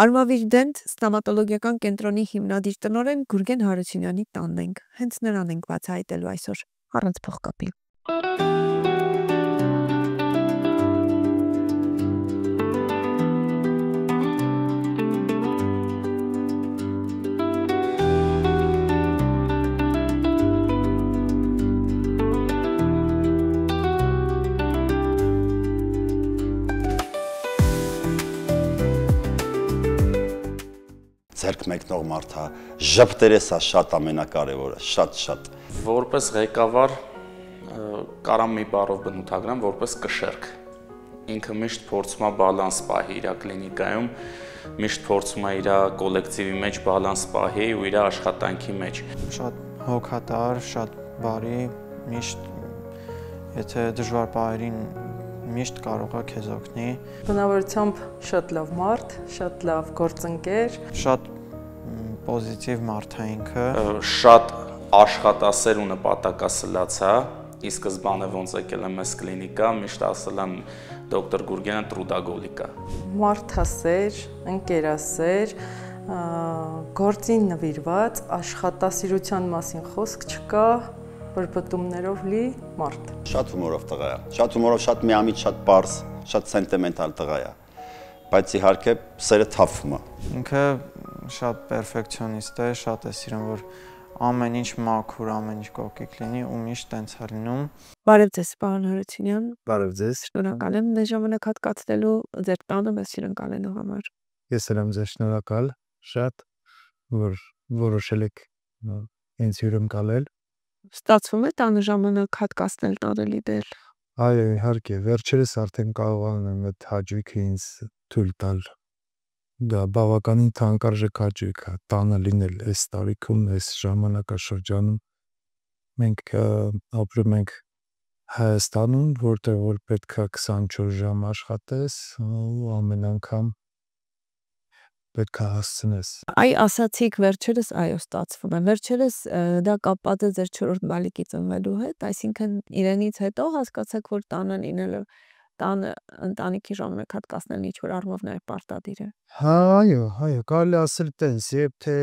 Արմավիրդենտ ստամատոլոգիական կենտրոնի հիմնադիր տնօրեն Գուրգեն Հարությունյանի տանն ենք, հենց նրան ենք բացահայտելու այսօր, առանց փողկապի։ Ձերք մեկնող մարդա, ժպտերը սա շատ ամենակարևորը, շատ։ Որպես ղեկավար կարամ մի բառով բնութագրեմ, որպես կշեռք։ Ինքը միշտ փորձում է բալանս պահի իր կլինիկայում, միշտ փորձում է իր կոլեկտիվի մեջ բալանս պահի ու իր աշխատանքի մեջ։ Շատ հոգատար, շատ բարի, միշտ եթե դժվար պահերին միշտ կարող է քեզ օգնի։ Բնավորությամբ շատ լավ մարդ, շատ լավ գործընկեր, շատ պոզիտիվ մարդ է ինքը, շատ աշխատասեր ու նպատակասլաց է, ի սկզբանե ոնց եկել եմ այս կլինիկա, միշտ ասել եմ դոկտոր Գուրգենը տրուդագոլիկ է։ մարդասեր, ընկերասեր, գործին նվիրված, աշխատասիրության մասին խոսք չկա, բրբտումներով լի մարդ։ Շատ հումորով տղա է, շատ հումորով, շատ միամիտ, շատ պարզ, շատ սենտիմենտալ տղա է, բայց իհարկե սերը թափվում է։ Ինքը շատ պերֆեկցիոնիստ է, շատ է սիրում, որ ամեն ինչ մաքուր, ամեն ինչ կոկիկ լինի ու միշտ տենց է լինում։ Բարև ձեզ, պարոն Հարությունյան։ Բարև ձեզ։ Շնորհակալ եմ մեզ ժամանակ հատկացնելու ձեր տանը մեզ շնորհակալելու համար։ Ես էլ եմ ձեզ շնորհակալ շատ, որ որոշել եք ինձ հյուրընկալել։ Ստացվում է տանը ժամանակ հատկացնել տարելի դեր։ Այո, իհարկե, վերջերս արդեն կարողանում եմ այդ հաճույքը ինձ թույլ տալ։ Դա բավականին թանկարժեք հաճույք է, տանը լինել այս տարիքում, այս ժամանակաշրջանում։ Մենք ապրում ենք Հայաստանում, որտեղ որ պետք է 24 ժամ աշխատես ու ամեն անգամ պետք է հասցնես։ Այ ասացիք վերջերս, այո, ստացվում է։ Վերջերս դա կապված է ձեր 4-րդ բալիկի ծնվելու հետ, այսինքն իրենից հետո հասկացաք, որ տանը լինելը, տանը ընտանիքի ժամանակ հատկացնելն ինչ որ առումով նաև պարտադիր է։ Այո, կարելի ասել տենց, երբ թե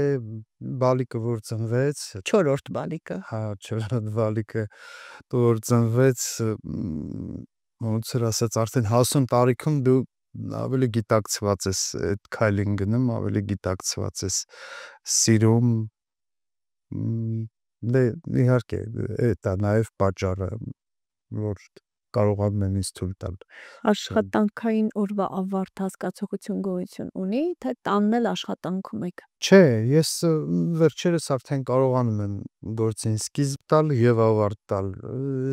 բալիկը որ ծնվեց, 4-րդ բալիկը։ հա, 4-րդ բալիկը որ ծնվեց, ոնց որ ասած, արդեն հասուն տարիքում դու ավելի գիտակցված ես այդ քայլին գնում, ավելի գիտակցված ես սիրում, դե իհարկե դա նաև պատճառը, որ կարողանում եմ ինձ թույլ տալ։ Աշխատանքային օրվա ավարտ հասկացողություն գոյություն ունի, թե տանն էլ աշխատանքում եք։ Չէ, ես վերջերս արդեն կարողանում եմ գործին սկիզբ տալ եւ ավարտ տալ։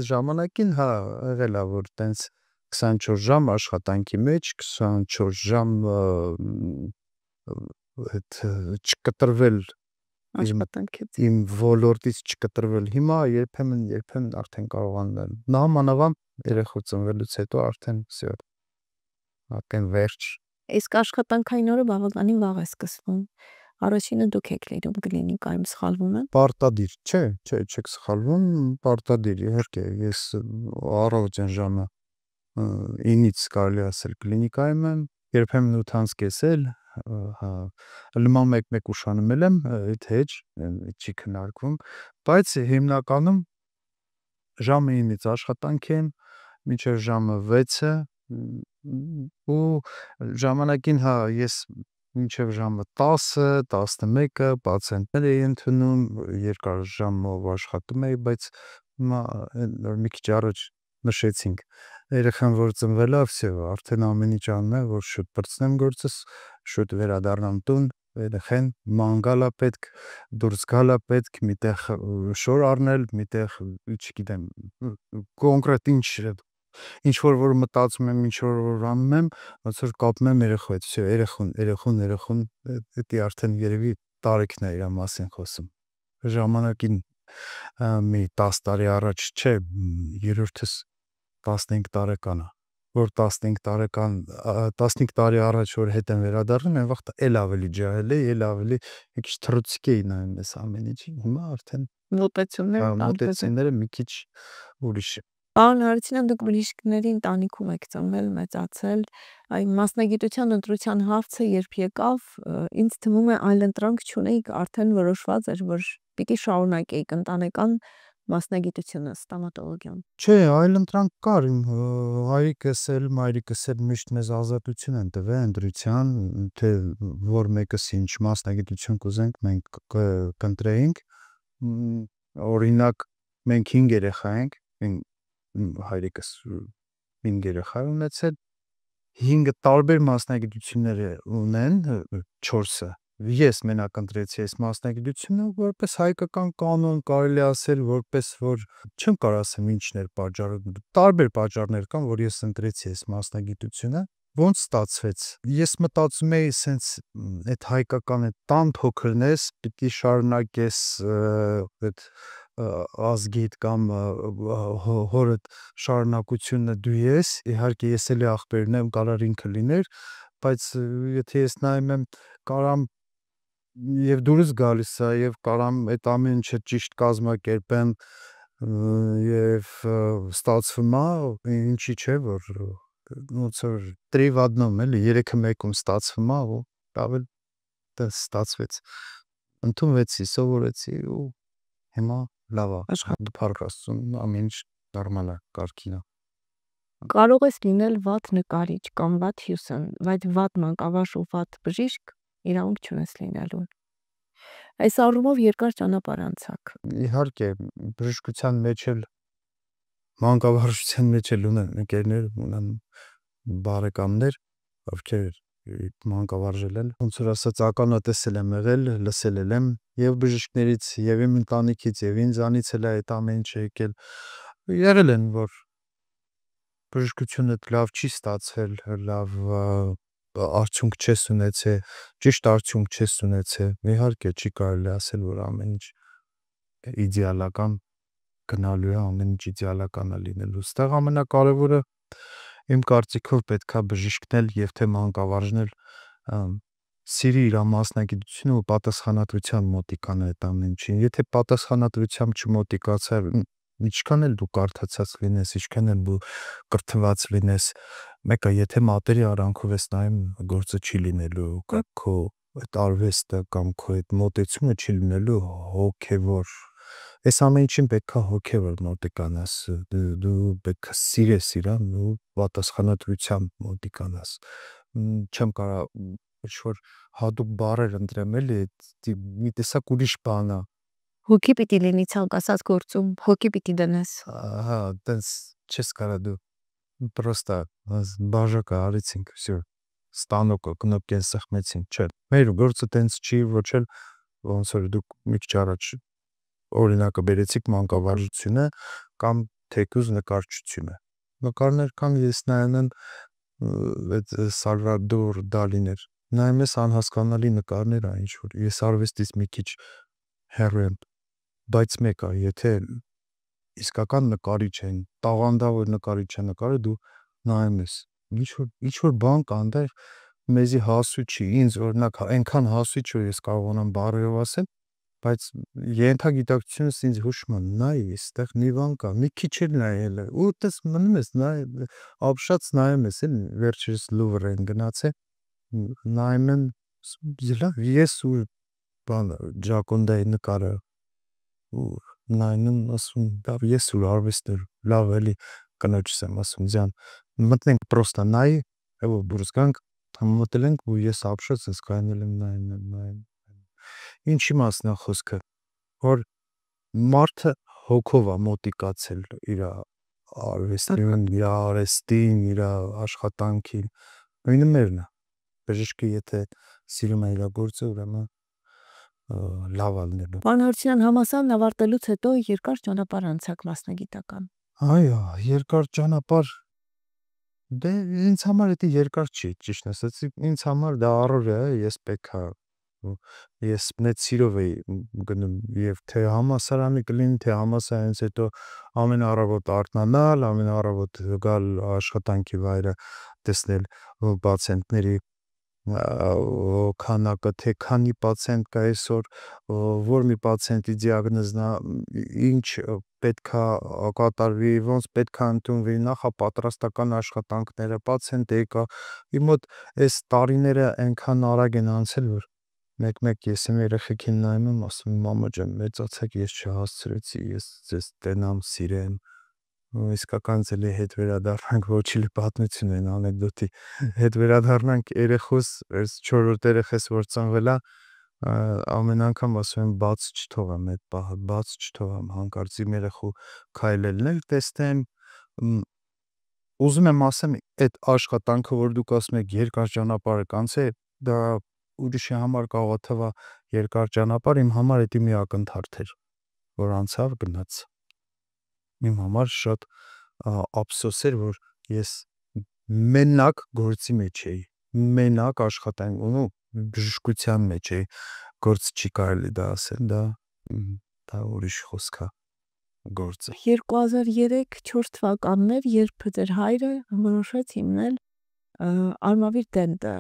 Ժամանակին հա եղել է որ տենց 24 ժամ աշխատանքի մեջ, 24 ժամ այդ չկտրվել Աշխատանքից։ իմ ոլորտից չկտրվել։ Հիմա երբեմն արդեն կարողանում եմ։ Նամանավանդ երեխա ծնվելուց հետո արդեն всё, արդեն վերջ։ Իսկ աշխատանքային օրը բավականին վաղ է սկսվում։ Առաջինը դուք եք լինում կլինիկայում, սխալվում եմ։ Պարտադիր, չէ, չեք սխալվում, պարտադիր, իհարկե, ես առավոտյան ժամը 9-ից կարելի ասել կլինիկայում եմ, երբեմն 8-ից կեսել, հա, լման մեկ ուշանում եմ, այդ հեչ, չի քննարկվում, բայց հիմնականում ժամը 9-ից աշխատանք եմ, մինչև ժամը 6-ը ու ժամանակին հա ես մինչև ժամը 10-ը, 11-ը պացիենտներ էի ընդունում, երկար ժամով աշխատում էի, բայց հիմա մի քիչ առաջ նշեցինք, երեխան որ ծնվել է, всё, արդեն ամեն ինչ անում եմ, որ շուտ պրծնեմ գործս, շուտ վերադառնամ տուն, երեխան ման գալա պետք, դուրս գալա պետք, միտեղ շոր առնել, միտեղ, չգիտեմ, կոնկրետ ինչ որ մտածում եմ, ինչ որ անում եմ, ոնց որ կապում եմ երեխու հետ, всё, երեխուն, դա արդեն երևի տարիքն է իր մասին խոսում։ Ժամանակին մի 10 տարի առաջ չէ, երրորդս 15 տարեկան է, որ 15 տարեկան 15 տարի առաջ որ հետ են վերադառնում, այն վաղ էլ ավելի ջահել է, էլ ավելի մի քիչ թռուցիկ էի նայում այս ամեն ինչին, հիմա արդեն մոտեցումները մի քիչ ուրիշ է։ Պարոն Հարությունյան, դուք բժիշկների ընտանիքում եք ծնվել, մեծացել, այն մասնագիտության ընտրության հարցը երբ եկավ, ինձ թվում է այլընտրանք չունեիք, արդեն որոշված էր, որ պիտի շարունակեիք ընտանեկան մասնագիտությունը ստոմատոլոգիան։ Չէ, այլընտրանք կար, իմ հայրիկս էլ, մայրիկս էլ միշտ մեզ ազատություն են տվել ընտրության, թե որ մեկս ինչ մասնագիտություն կուզենք, մենք կընտրեինք։ Օրինակ, մենք 5 երեխա ենք, հայրիկս 5 երեխա ունեցել, 5-ը տարբեր մասնագիտություններ ունեն, 4-ը ես մենակ ընտրեցի այս մասնագիտությունը, որպես հայկական կանոն կարելի ասել, որպես որ չեմ կարող ասեմ ինչն էր պատճառը, տարբեր պատճառներ կան, որ ես ընտրեցի այս մասնագիտությունը, ոնց ստացվեց։ Ես մտածում էի, սենց այդ հայկական այդ տան փոքրն ես, պիտի շարունակես այդ ազգիդ կամ հորդ շարունակությունը դու ես, իհարկե ես էլի ախպերն եմ, կարող ինքը լիներ, բայց եթե ես նայում եմ, կարամ եւ դուրս գալիս է եւ կարամ այդ ամեն ինչը ճիշտ կազմակերպեմ եւ ստացվում է ինչի՞ չէ որ ոնց որ три в одном էլի 3-ը մեկում ստացվում է ու ավել դա ստացվեց ընդունվեցի սովորեցի ու հիմա լավ է փառք Աստծուն ամեն ինչ նորմալ է կարգին է Կարող ես լինել վատ նկարիչ կամ վատ հյուսն, բայց վատ մանկավարժ ու վատ բժիշկ իրավունք չունես լինելու։ Այս առումով երկար ճանապարհ անցաք։ Իհարկե, բժշկության մեջ էլ մանկավարժության մեջ էլ ունեն ընկերներ, ունեն բարեկամներ, ովքեր մանկավարժել են, ոնց որ ասած ականատեսել եմ եղել, լսել եմ եւ բժիշկներից, եւ իմ ընտանիքից, եւ ինձանից էլ այդ ամեն ինչը եկել եղել են, որ բժշկությունը լավ չի ստացվել, լավ արդյունք չես ունեցել, ճիշտ արդյունք չես ունեցել, իհարկե չի կարելի ասել, որ ամեն ինչ իդեալական գնալու է, ամեն ինչ իդեալական է լինելու։ Ստեղ ամենակարևորը իմ կարծիքով պետքա բժիշկն էլ եւ թե մանկավարժն էլ սիրի իր մասնագիտությունը ու պատասխանատվության մոտիկան այդ ամեն ինչին։ Եթե պատասխանատվությամբ չմոտիկացա, ինչքան էլ դու կարդացած լինես, ինչքան էլ դու կրթված լինես, մեկը եթե մատերի արանքով ես նայում, գործը չի լինելու, քո այդ արվեստը կամ քո այդ մոտեցումը չի լինելու հոգևոր։ Այս ամեն ինչին պետքա հոգևոր մոտիկանաս, դու պետքա սիրես իրան ու պատասխանատվությամբ մոտիկանաս։ Չեմ կարող ինչ-որ հատուկ բառեր ընտրեմ էլի, մի տեսակ ուրիշ բան է։ Հոգի պիտի լինի ցանկացած գործում, հոգի պիտի դնես։ Ահա, տենց չես կարող դու պրոստա բաժակը արեցինք, всё, ստանոկը կնոպկեն սխմեցինք, չէ։ Մեր գործը տենց չի, ոչ էլ ոնց որ դուք մի քիչ առաջ օրինակը բերեցիք մանկավարժությունը կամ թեկուզ նկարչությունը։ Նկարներ կան ես նայում այդ Սալվադոր Դալիներ։ Նայում ես անհասկանալի նկարներ այն ինչ որ ես արվեստից մի քիչ հեռու եմ, բայց մեկը եթե իսկական նկարիչ են, տաղանդավոր նկարիչ է նկարը դու նայում ես, ինչ որ բան կա այնտեղ մեզի հասու չի, ինձ օրինակ այնքան հասու չի որ ես կարողանամ բառերով ասել, բայց ենթագիտակցությունս ինձ հուշում է, նայ, այստեղ մի բան կա, մի քիչ էլ նայել է, ու տես մնում ես, նայ, ապշած նայում ես, էլ վերջերս Լուվր են գնացել, նայում եմ, լավ, ես ու բան Ջակոնդայի նկարը ու նայնում ասում, լավ, ես ու արվեստը լավ էլի կնոջս եմ ասում, ձյան մտնենք պրոստա նայ, ու դուրս գանք, մտել ենք ու ես ապշած ես կայնել եմ նայում։ Ինչի մասն է խոսքը, որ մարդը հոգով է մոտիկացել իր արվեստին, իր արեստին, իր աշխատանքին, նույնը մերն է։ Բժիշկը եթե սիրում է իր գործը, ուրեմն լավ է լինելու։ Պարոն Հարությունյան, համալսարանն ավարտելուց հետո երկար ճանապարհ անցաք մասնագիտական։ Այո, երկար ճանապարհ դե ինձ համար դա երկար չի, ճիշտ ասած, ինձ համար դա առօրյա է, ես պետքա Ես մեծ սիրով էի գնում եւ թե համասարանի կլինի, թե համասարանից հետո ամեն առավոտ արթնանալ, ամեն առավոտ գալ աշխատանքի վայրը տեսնել պացիենտների քանակը, թե քանի պացիենտ կա այսօր, որ մի պացիենտի դիագնոզն է, ինչ պետքա կատարվի, ոնց պետքա ընդունվի, նախապատրաստական աշխատանքները, պացիենտ եկա, իմ մոտ այս տարիները այնքան արագ են անցել, որ մեկ-մեկ ես իմ երեխեքին նայում եմ, ասում եմ մամա ջան, մեծացեք, ես չհասցրեցի, ես ձեզ տենամ, սիրեմ, իսկական ձելի հետ վերադառնանք, ոչ իլ պատմություն են անեկդոտի, հետ վերադառնանք երեխուս, այս 4-րդ երեխես որ ծնվել է, ամեն անգամ ասում եմ բաց չթողամ այդ պահը, բաց չթողամ, հանկարծ իմ երեխու քայլելն էլ տեսնեմ, ուզում եմ ասեմ, այդ աշխատանքը, որ դուք ասում եք երկար ճանապարհ կանցե, դա ուրիշի համար կարող է թվա երկար ճանապարհ, իմ համար դա մի ակնթարթ էր, որ անցավ գնաց։ Իմ համար շատ ափսոս էր, որ ես մենակ գործի մեջ էի, մենակ աշխատանք ու բժշկության մեջ էի, գործ չի կարելի դա ասել, դա ուրիշ խոսք է գործը։ 2003-4 թվականներ, երբ ձեր հայրը որոշեց հիմնել Արմավիր դենտը,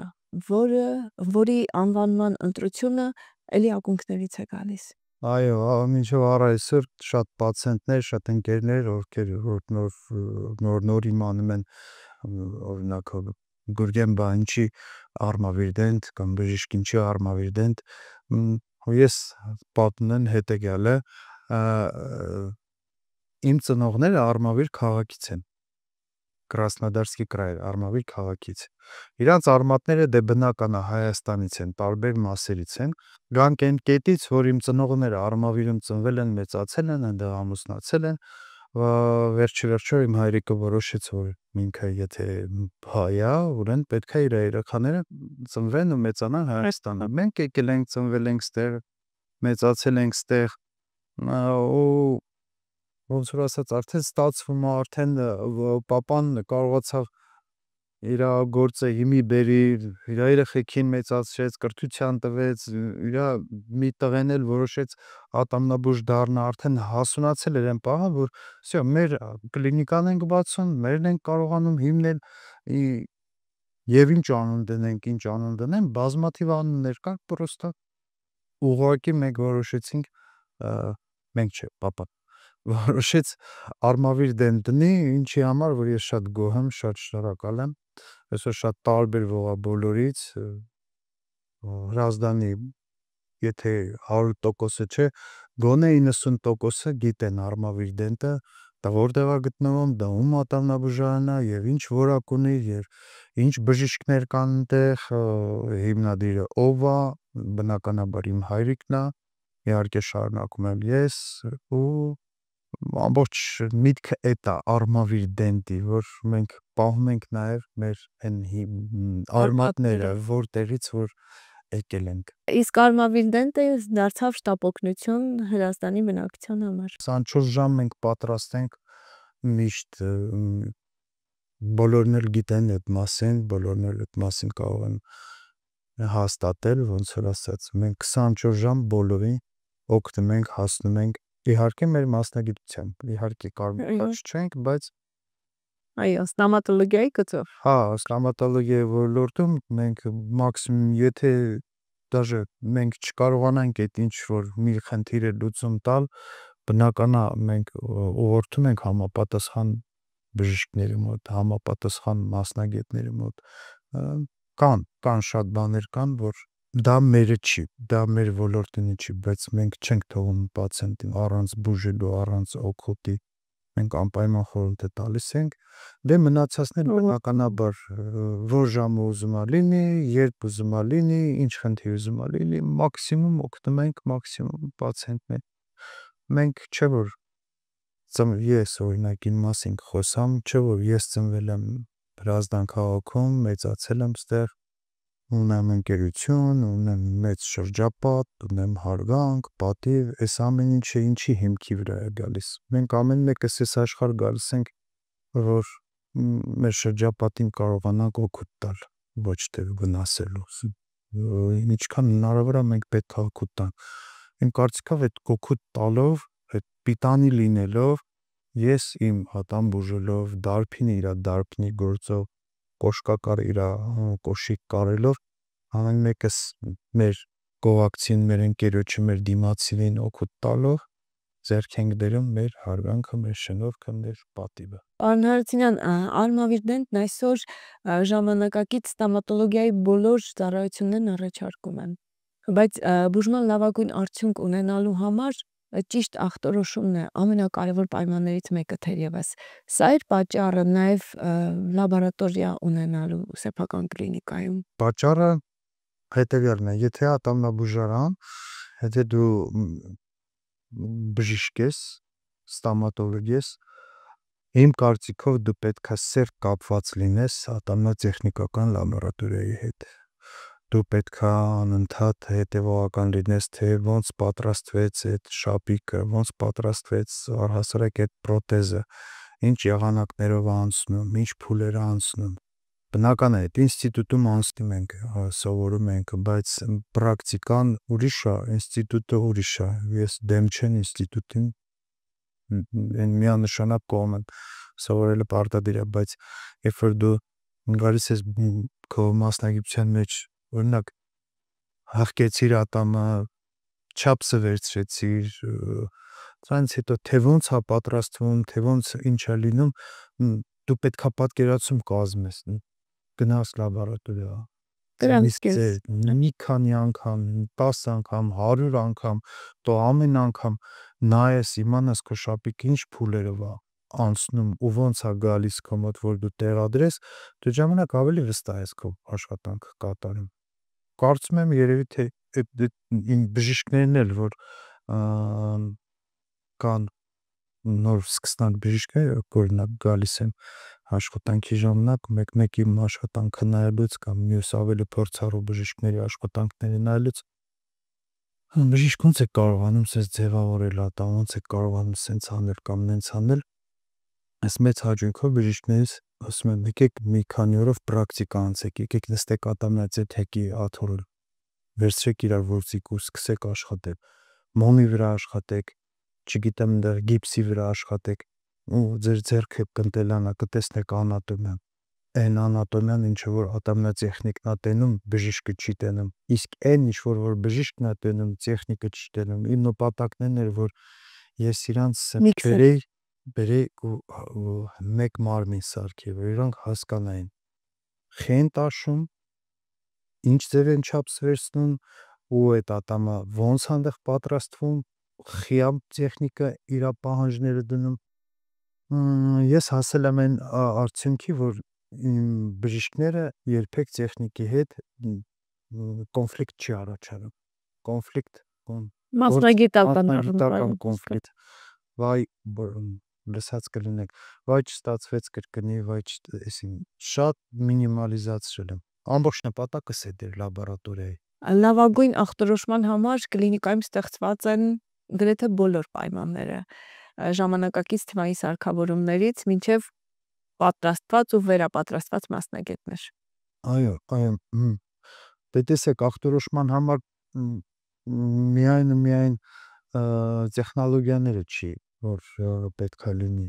որի անվանման ընտրությունը էլի ակունքներից է գալիս։ Այո, մինչև առայսօր շատ պացիենտներ, շատ ընկերներ, ովքեր նոր իմանում են, օրինակ Գուրգեն բա ինչի Արմավիր դենտ կամ բժիշկ ինչի Արմավիր դենտ, ես պատմեմ հետեւյալը, իմ ծնողները Արմավիր քաղաքից են, Կրասնոդարսկի կրայ, Արմավիր քաղաքից։ Իրանց արմատները դե բնական է Հայաստանից են, տարբեր մասերից են։ Գանք այն կետից, որ իմ ծնողները Արմավիրում ծնվել են, մեծացել են, այնտեղ ամուսնացել են, վերջը իմ հայրիկը որոշեց, որ ինքը եթե հայ է, ուրեմն պետք է իր երեխաները ծնվեն ու մեծանան Հայաստանում։ Մենք եկել ենք, ծնվել ենք ստեղ, մեծացել ենք ստեղ, ու ոնց որ ասած, արդեն ստացվում է, արդեն պապան կարողացավ իր գործը հիմի բերի, իր երեխեքին մեծացրեց, կրթության տվեց, իր մի տղեն էլ որոշեց ատամնաբույժ դառնա, արդեն հասունացել էր այն պահը, որ всё, մեր կլինիկան ենք բացում, մերն ենք կարողանում հիմնել, եւ ինչ անուն դնենք, ինչ անուն դնենք, բազմաթիվ անուններ կար, պրոստը ուղղակի մենք որոշեցինք, մենք չէ, պապան որոշեց Արմավիր դենտ դնի, ինչի համար, որ ես շատ գոհ եմ, շատ շնորհակալ եմ, այսօր շատ տարբերվող է բոլորից, Հրազդանի եթե 100%-ը չէ, գոնե 90%-ը գիտեն Արմավիր դենտը, դա որտեղ է գտնվում, դա ում ատամնաբուժարան է եւ ինչ որակ ունի եւ ինչ բժիշկներ կան այնտեղ, հիմնադիրը ով է, բնականաբար իմ հայրիկն է, իհարկե շարունակում եմ ես ու ամբողջ միտքը էդ է Արմավիր դենտի, որ մենք պահում ենք նաև մեր այն արմատները, որտեղից որ եկել ենք։ Իսկ Արմավիր դենտը դարձավ շտապօգնություն Հրազդանի բնակչության համար։ 24 ժամ մենք պատրաստ ենք միշտ, բոլորն էլ գիտեն այդ մասին, բոլորն էլ այդ մասին կարող են հաստատել, ոնց որ ասած, մենք 24 ժամ բոլորին օգնում ենք, հասնում ենք, իհարկե մեր մասնագիտությամբ, իհարկե կարողացած չենք, բայց այո, ստոմատոլոգիայի գծով։ Հա, ստոմատոլոգիայի ոլորտում մենք մաքսիմում, եթե դաժե մենք չկարողանանք այդ ինչ որ մի խնդիրը լուծում տալ, բնական է մենք ուղղորդում ենք համապատասխան բժիշկների մոտ, համապատասխան մասնագետների մոտ, կան շատ բաներ կան, որ դա մերը չի, դա մեր ոլորտինը չի, բայց մենք չենք թողում պացիենտին առանց բուժելու, առանց օգուտի, մենք անպայման խորհուրդ տալիս ենք, դե մնացածն էլ բնականաբար որ ժամը ուզում է լինի, երբ ուզում է լինի, ինչ խնդիր ուզում է լինի, մաքսիմում օգնում ենք, մաքսիմում պացիենտներ, մենք չէ որ ես օրինակ իմ մասին խոսամ, չէ որ ես ծնվել եմ Հրազդան քաղաքում, մեծացել եմ ստեղ, ունեմ ընկերություն, ունեմ մեծ շրջապատ, ունեմ հարգանք, պատիվ, այս ամեն ինչը ինչի հիմքի վրա է գալիս։ Մենք ամեն մեկս այս աշխարհ գալիս ենք, որ մեր շրջապատին կարողանանք օգուտ տալ, ոչ թե վնասելու։ ինչքան հնարավոր է մենք պետք է օգուտ տանք։ Իմ կարծիքով այդ օգուտ տալով, այդ պիտանի լինելով, ես իմ հատան բուժելով, դարբինը իր դարբինի գործով, կոշկակար իր կոշիկ կարելով, ամեն մեկս մեր կողակցին, մեր ընկերոջը, մեր դիմացինին օգուտ տալով ձեռք ենք բերում մեր հարգանքը, մեր շնորհքը, մեր պատիվը։ Պարոն Հարությունյան, Արմավիրդենտն այսօր ժամանակակից ստոմատոլոգիայի բոլոր ծառայություններն առաջարկում են։ Բայց բուժման լավագույն արդյունք ունենալու համար ճիշտ ախտորոշումն է ամենակարևոր պայմաններից մեկը թերևս։ Սա էր պատճառը նաև լաբորատորիա ունենալու սեփական կլինիկայում։ Պատճառը հետևյալն է, եթե ատամնաբուժարան, եթե դու բժիշկ ես, ստոմատոլոգ ես, իմ կարծիքով դու պետք է սերտ կապված լինես ատամնատեխնիկական լաբորատորիայի հետ։ Դու պետք է անընդհատ հետևողական լինես, թե ոնց պատրաստվեց այդ շապիկը, ոնց պատրաստվեց առհասարակ այդ պրոթեզը, ինչ եղանակներով անցնում, ինչ փուլեր անցնում։ Բնական է, այդ ինստիտուտում անցնում ենք, սովորում ենք, բայց պրակտիկան ուրիշ է, ինստիտուտը ուրիշ է։ Ես դեմ չեմ ինստիտուտին, այն միանշանակ կողմ եմ, սովորելը պարտադիր է, բայց երբ որ դու գալիս ես քո մասնագիտության մեջ, օրինակ հղկեցիր ատամը, չափսը վերցրեցիր, դրանից հետո թե ոնց է պատրաստվում, թե ոնց ինչ է լինում, դու պետք է պատկերացում կազմես, գնաս լաբորատորիա, մի քանի անգամ, 10 անգամ, 100 անգամ, то ամեն անգամ նայես, իմանաս քո շապիկը ինչ փուլերով է անցնում ու ոնց է գալիս քո մոտ, որ դու տեղադրես, դու ժամանակ ավելի վստահ ես քո աշխատանքը կատարում։ Կարծում եմ երևի թե իմ բժիշկներն էլ որ կան նոր սկսնակ բժիշկներ, օրինակ գալիս են աշխատանքի ժամանակ մեկ-մեկ իմ աշխատանքը նայելուց կամ մյուս ավելի փորձառու բժիշկների աշխատանքները նայելուց բժիշկ ոնց է կարողանում sense ձևավորել ատամ, ոնց է կարողանում sense անել կամ նենց անել, այս մեծ հաճույքով բժիշկներից ասում եմ եկեք մի քանի օրով պրակտիկա անցեք, եկեք նստեք ատամնացի թեկի աթոռը վերցրեք իրար ворցիկ ու սկսեք աշխատել, մոմի վրա աշխատեք, չգիտեմ դեռ գիպսի վրա աշխատեք ու ձեր ձեռքը կընտելանա, կտեսնեք անատոմիան, այն անատոմիան ինչը որ ատամնատեխնիկն է տենում, բժիշկը չի տենում, իսկ այն ինչ որ բժիշկն է տենում, տեխնիկը չի տենում, իմ նպատակն էր որ ես իրանց բերեի ու մեկ մարմին սարքի, որ իրանք հասկանային խեն տաշում, ինչ ձև են չափս վերցնում ու այդ ատամը ոնց այնտեղ պատրաստվում, խիամ տեխնիկա իր պահանջները դնում։ Ես հասել եմ այն արդյունքի, որ բժիշկները երբեք տեխնիկի հետ կոնֆլիկտ չի առաջանում։ Կոնֆլիկտ Մասնագիտական կոնֆլիկտ։ Վայ լսած կլինեք, վայ չստացվեց կրկնի, վայ այսին շատ մինիմալիզացրել եմ։ Ամբողջ նպատակս է դեր լաբորատորիայի։ Լավագույն ախտորոշման համար կլինիկայում ստեղծված են գրեթե բոլոր պայմանները, ժամանակակից թվայի սարքավորումներից մինչև պատրաստված ու վերապատրաստված մասնագետներ։ Այո, տեսեք ախտորոշման համար միայն տեխնոլոգիաները չի, որ պետք է լինի։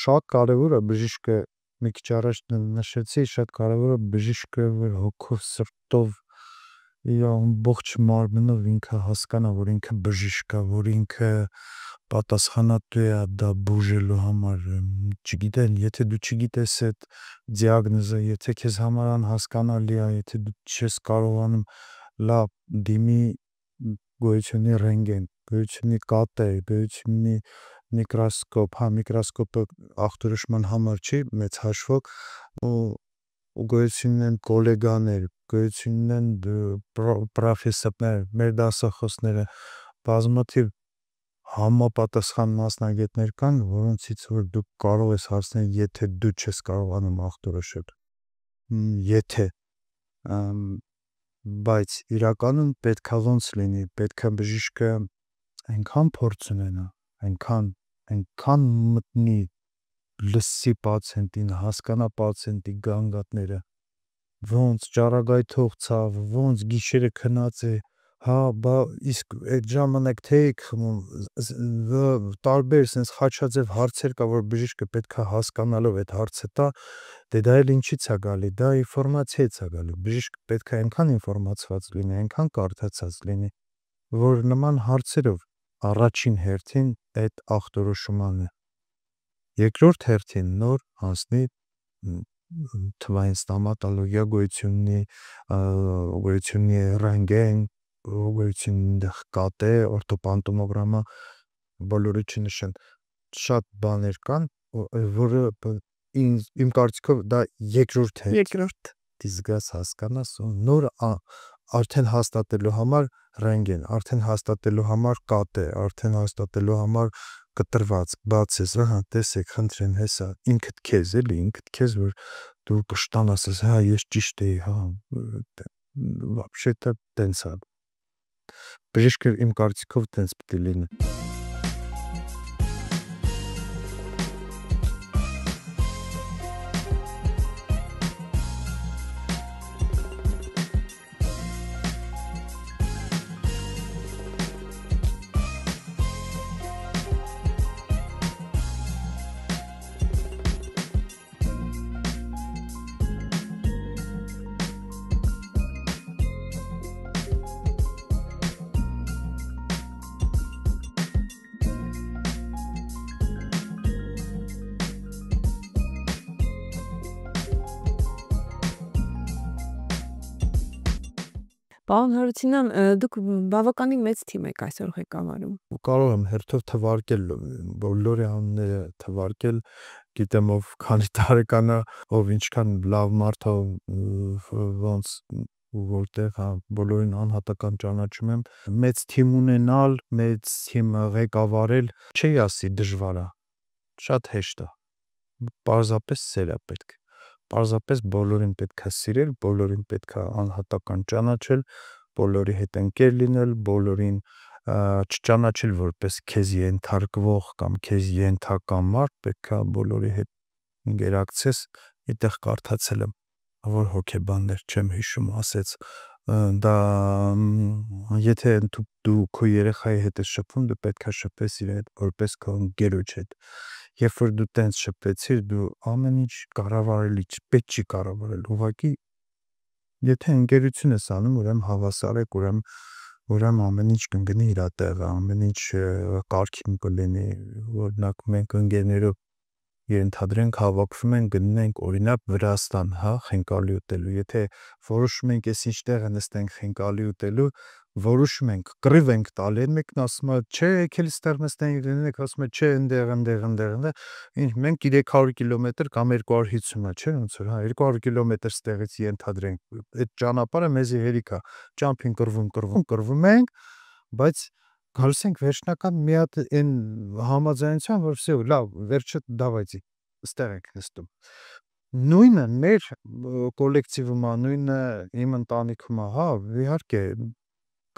Շատ կարևոր է բժիշկը մի քիչ առաջ նշեցի, շատ կարևոր է բժիշկը որ հոգով սրտով իր ամբողջ մարմնով ինքը հասկանա, որ ինքը բժիշկ է, որ ինքը պատասխանատու է դա բուժելու համար, չգիտեն, եթե դու չգիտես այդ դիագնոզը, եթե քեզ համար անհասկանալի է, եթե դու չես կարողանում լավ դիմի գոյությունի ռենտգեն, գոյությունի կատե, գոյությունի միկրոսկոպ, միկրոսկոպը ախտորոշման համար չի մեծ հաշվով ու գոյությունն են գոլեգաներ, գոյությունն են պրոֆեսորներ, մեր դասախոսները, բազմաթիվ համապատասխան մասնագետներ կան, որոնցից որ դու կարող ես հարցնել, եթե դու չես կարողանում ախտորոշել։ Եթե բայց իրականում պետքա ոնց լինի, պետքա բժիշկը այնքան փորձ ունենա, այնքան մտնի լսի պացիենտին, հասկանա պացիենտի գանգատները, ոնց ճարագայթող ցավ, ոնց գիշերը քնած է, հա, բա իսկ այդ ժամանակ թե եք խմում, տարբեր sense խաչաձև հարցեր կա, որ բժիշկը պետքա հասկանալով այդ հարցը տա, դե դա էլ ինչից է գալի, դա ինֆորմացիայից է գալի, բժիշկը պետքա այնքան ինֆորմացված լինի, այնքան կարդացած լինի, որ նման հարցերով առաջին հերթին այդ ախտորոշումն է։ Երկրորդ հերթին նոր հանձնի թվային ստամատոլոգիա գոյությունի ռենտգեն, գոյությունի կատե, օրթոպանտոմոգրամա, բոլորը չնշեն, շատ բաներ կան, որը իմ կարծիքով դա երկրորդ է։ Երկրորդ։ Դիզգաս հասկանաս, նոր արդեն հաստատելու համար ռենտգեն, արդեն հաստատելու համար կատե, արդեն հաստատելու համար կտրված, բացես, ահա, տեսեք, խնդրեմ, հեսա, ինքդ քեզ էլի, ինքդ քեզ, որ դու կշտանաս, հա, ես ճիշտ էի, հա, вообще-то տենց է։ Բժիշկը իմ կարծիքով տենց պետք է լինի։ Պարոն Հարությունյան, դուք բավականին մեծ թիմ եք այսօր ղեկավարում։ Կարող եմ հերթով թվարկել բոլորի անունները թվարկել, գիտեմ ով քանի տարեկան է, ով ինչքան լավ մարդ է, ոնց որտեղ, հա, բոլորին անհատական ճանաչում եմ։ Մեծ թիմ ունենալ, մեծ թիմ ղեկավարել, չի ասի դժվար է, շատ հեշտ է։ Պարզապես սեր է պետք։ Պարզապես բոլորին պետք է սիրել, բոլորին պետք է անհատական ճանաչել, բոլորի հետ ընկեր լինել, բոլորին չճանաչել որպես քեզ ենթարկվող կամ քեզ ենթակա մարդ, պետք է բոլորի հետ ինտերակցես, այդտեղ կարդացել եմ, որ հոգեբաններ չեմ հիշում, ասեց, դա եթե դու քո երեխայի հետ ես շփվում, դու պետք է շփվես իր հետ որպես քո ընկերոջ հետ։ Երբ որ դու տենց շփվեցիր, դու ամեն ինչ կառավարելի, պետք չի կառավարել, ուղղակի եթե ընկերություն ես անում, ուրեմն հավասար եք, ուրեմն ամեն ինչ կընկնի իր տեղը, ամեն ինչ կարգին կլինի, օրինակ մենք ընկերներով ենթադրենք հավաքվում ենք, գնում ենք օրինակ Վրաստան, հա, խինկալի ուտելու, եթե որոշում ենք այս ինչ տեղը նստենք խինկալի ուտելու, որոշում ենք, կռիվ ենք տալի, մեկն ասում է, չէ, եկել ստեղ նստենք, դնենք, ասում է, չէ, ընդեղ, ինչ մենք 300 կիլոմետր կամ 250, չէ, ոնց որ, հա, 200 կիլոմետր ստեղից ենթադրենք, այդ ճանապարհը մեզի հերիք է, ճամփին կռվում ենք, բայց գալիս ենք վերջնական մի հատ այն համաձայնության, որ վсё, լավ, վերջը դավայցի, ստեղ ենք նստում։ Նույնը մեր կոլեկտիվում է, նույնը իմ ընտանիքում է, հա, իհարկե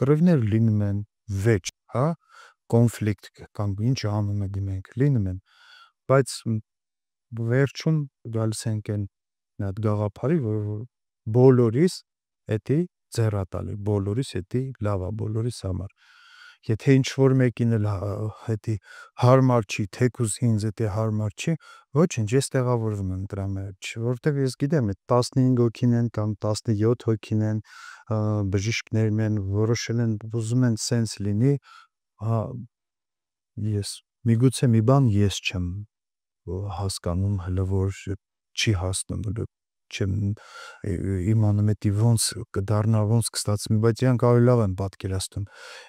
կռիվներ լինում են վեճ, հա, կոնֆլիկտ կամ ինչ անում ենք լինում են, բայց վերջում գալիս ենք այն հատ գաղափարի, որ բոլորիս էդի ձեռատալի, բոլորիս էդի լավա, բոլորիս համար։ Եթե ինչ որ մեկին էլ հետի հարմար չի, թեկուզ ինձ էդի հարմար չի, ոչինչ, ես տեղավորվում եմ դրա մեջ, որովհետև ես գիտեմ, այդ 15 հոգին են կամ 17 հոգին են, բժիշկներն են, որոշել են, ուզում են սենց լինի, հա, ես միգուցե մի բան ես չեմ հասկանում, հələ որ չի հասնում, չեմ իմանում էդի ոնց կդառնա, ոնց կստացվի, բայց իրանք ավելի լավ են պատկերացնում։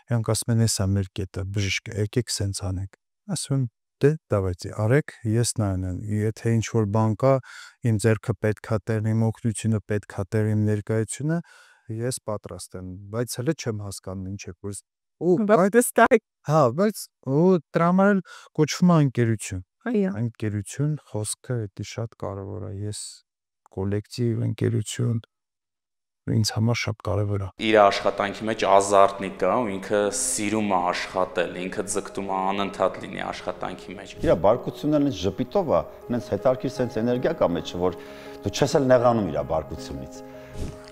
Իրանք ասում են, էսա մեր կետը, բժիշկ, եկեք սենց անենք։ Ասում եմ, դե, դավայցի, արեք, ես նայեմ, եթե ինչ որ բան կա, իմ ձեռքը պետքա տեղ, իմ օգնությունը պետքա տեղ, իմ ներկայությունը, ես պատրաստ եմ, բայց հələ չեմ հասկանում ինչ է կուրս։ Հա, բայց դրա համար էլ կոչվում է ընկերություն։ Ընկերություն խոսքը դա շատ կարևոր է, ես կոլեկտիվ ընկերություն ինձ համար շատ կարևոր է։ Իր աշխատանքի մեջ ազարտնի կա ու ինքը սիրում է աշխատել, ինքը ձգտում է անընդհատ լինի աշխատանքի մեջ։ Իր բարկությունն էլ ժպիտով է, այնց հետարքիր սենց էներգիա կա մեջը, որ դու չես էլ նեղանում իր բարկությունից։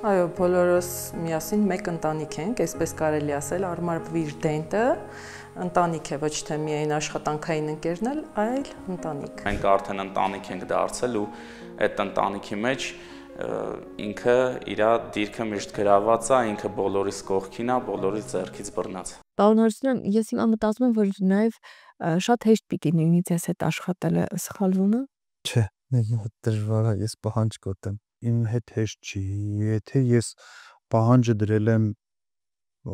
Այո, բոլորս միասին մեկ ընտանիք ենք, այսպես կարելի ասել, Արմար Վիրդենտը ընտանիք է, ոչ թե միայն աշխատանքային ընկերն էլ, այլ ընտանիք։ Մենք արդեն ընտանիք ենք դարձել ու այդ ընտանիքի մեջ ինքը իր դիրքը միշտ գրաված է, ինքը բոլորիս կողքին է, բոլորիս ձեռքից բռնած։ Պարոն Հարությունյան, ես հիմա մտածում եմ, որ նաև շատ հեշտ պիտի լինի ձեզ հետ աշխատելը, սխալվում եմ։ Չէ, դժվար է, ես պահանջ կոտեմ։ Իմ հետ հեշտ չի, եթե ես պահանջը դրել եմ,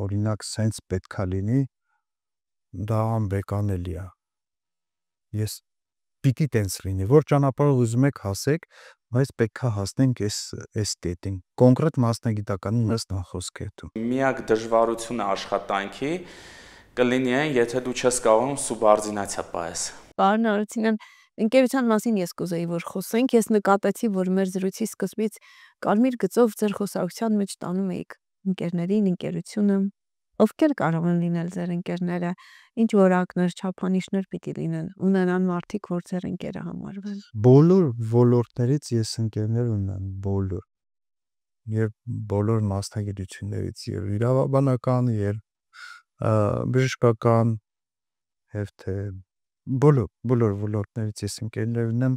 օրինակ, սենց պետքա լինի, դա անբեկանելի է։ Ես պիտի տենց լինի, որ ճանապարհով ուզում եք հասեք, բայց պետքա հասնենք այս կետին։ Կոնկրետ մասնագիտականի ըստ խոսքը դու։ Միակ դժվարությունը աշխատանքի կլինի այն, եթե դու չես կարողանում սուբարդինացիա պահես։ Պարոն Հարությունյան, ընկերության մասին ես կուզեի, որ խոսենք, ես նկատեցի, որ մեր զրույցի սկզբից կարմիր գծով ձեր խոսակցության մեջ տանում էիք ընկերներին, ընկերությունը, ովքեր կարող են լինել ձեր ընկերները, ինչ որակներ, չափանիշներ պիտի ունենան մարդիկ, որ ձեր ընկերը համարվեն։ Բոլոր ոլորտներից ես ընկերներ ունեմ, բոլոր։ Եվ բոլոր մասնագիտություններից, եւ իրավաբանական, եւ բժշկական, եւ թե բոլոր ոլորտներից ես ընկերներ ունեմ,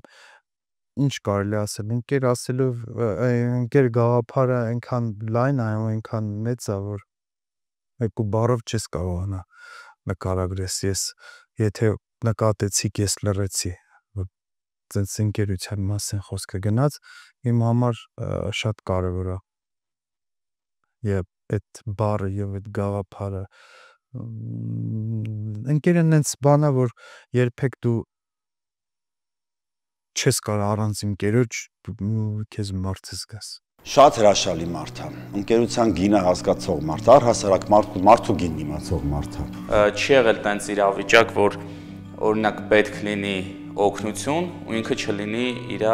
ինչ կարելի ասել, ընկեր ասելով, ընկեր գաղափարը այնքան լայն է, այնքան մեծ է, որ երկու բառով չես կարողանա նկարագրես, ես եթե նկատեցիք, ես լռեցի, ցենց ընկերության մասին խոսքը գնաց, իմ համար շատ կարևոր է։ Եվ այդ բառը եւ այդ գաղափարը ընկերն այնց բան է, որ երբեք դու չես կարող առանց ընկերոջ քեզ մարդը զգաս։ Շատ հրաշալի մարդ է, ընկերության գինը հասկացող մարդ, առհասարակ մարդու գինն իմացող մարդ է։ Չի եղել տենց իրավիճակ, որ օրինակ պետք լինի օգնություն ու ինքը չլինի իր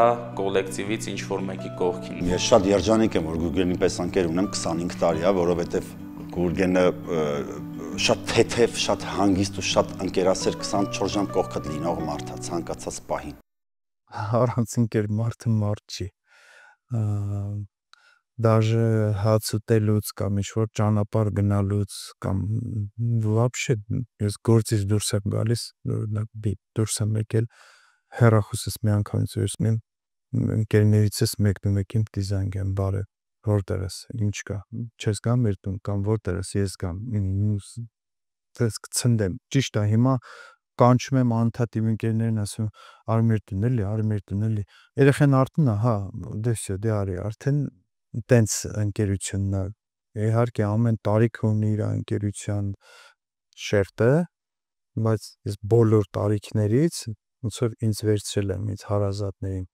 կոլեկտիվից ինչ որ մեկի կողքին։ Ես շատ երջանիկ եմ, որ Գուրգենի պես ընկեր ունեմ 25 տարի է, որովհետև Գուրգենը շատ թեթև, շատ հանգիստ ու շատ ընկերասեր 24 ժամ կողքդ լինող մարդ է, ցանկացած պահին։ Առանց ընկեր մարդը մարդ չի։ Даже հաց ուտելուց կամ ինչ-որ ճանապարհ գնալուց կամ вообще ես գործից դուրս եմ գալիս, դուրս եմ եկել հեռախոսս մի անգամից վերցնում ընկերներիցս մեկին դիզայն եմ բարը որտեղ ես ինչ կա չես գա մեր տուն կամ որտեղ ես ես գամ դες կցնդեմ ճիշտ է հիմա կանչում եմ անընդհատ իմ ընկերներին ասում Արմիր տուն էլի երեխան արդեն հա դե արի արդեն տենց ընկերությունն է իհարկե ամեն տարիք ունի իր ընկերության շերտը բայց ես բոլոր տարիքներից ոնց որ ինձ վերցրել եմ ինձ հարազատներին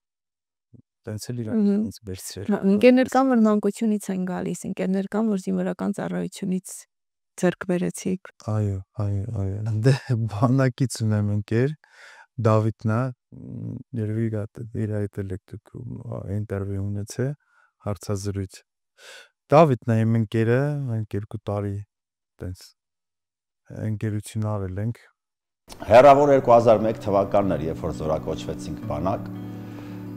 տենց էլ իրանք ինձ վերցրել ընկերներ կան որ մանկությունից են գալիս ընկերներ կան որ զինվորական ծառայությունից ձեռք բերեցիք այո դե բանակից ունեմ ընկեր Դավիթն է երևի իր հետ էլ եք ինտերվյու ունեցել հարցազրույց Դավիթն է իմ ընկերը մենք 2 տարի տենց ընկերություն արել ենք Հեռավոր 2001 թվականն էր երբ որ զորակոչվեցինք բանակ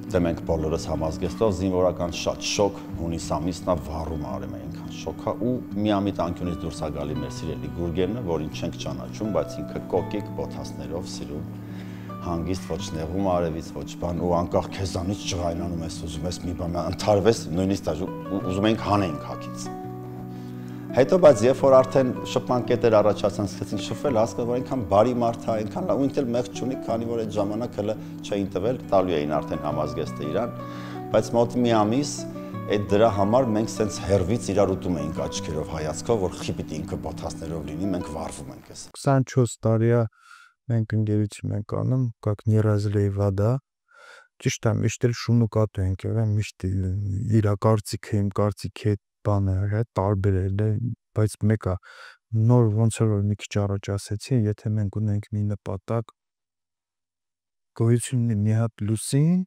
դե մենք բոլորս համազգեստով զինվորական շատ շոկ հունիս ամիսն է վառում արեմ այնքան շոկա ու միամիտ անկյունից դուրս է գալի մեր սիրելի Գուրգենը որին չենք ճանաչում բայց ինքը կոկիկ բոթասներով սիրում հանգիստ ոչ նեղում արևից ոչ բան ու անկախ քեզանից ջղայնանում ես ուզում ես մի բան ընթարվես նույնիսկ ուզում ենք հանենք հակից հետո բայց երբ որ արդեն շփման կետեր առաջացան սկսեցին շփվել հասկացա որ այնքան բարի մարդ է այնքան ու ինքն էլ մեղք չունի քանի որ այդ ժամանակ հələ չէին տվել տալու էին արդեն համազգեստը իրան բայց մոտ մի ամիս այդ դրա համար մենք սենց հերվից իրար ուտում էինք աչքերով հայացքով որ խիպիտի ինքը բոթասներով լինի մենք վառվում ենք էս 24 տարի է մենք ընկերություն ենք անում как не разлей вода ճիշտ է միշտ էլ շուն ու կատու ենք եղել միշտ իր կարծիքը իմ կարծիքի հետ բանը հետ տարբեր է բայց մեկը նոր ոնց որ մի քիչ առաջ ասեցի եթե մենք ունենք մի նպատակ գոյություն ունի մի հատ լուսին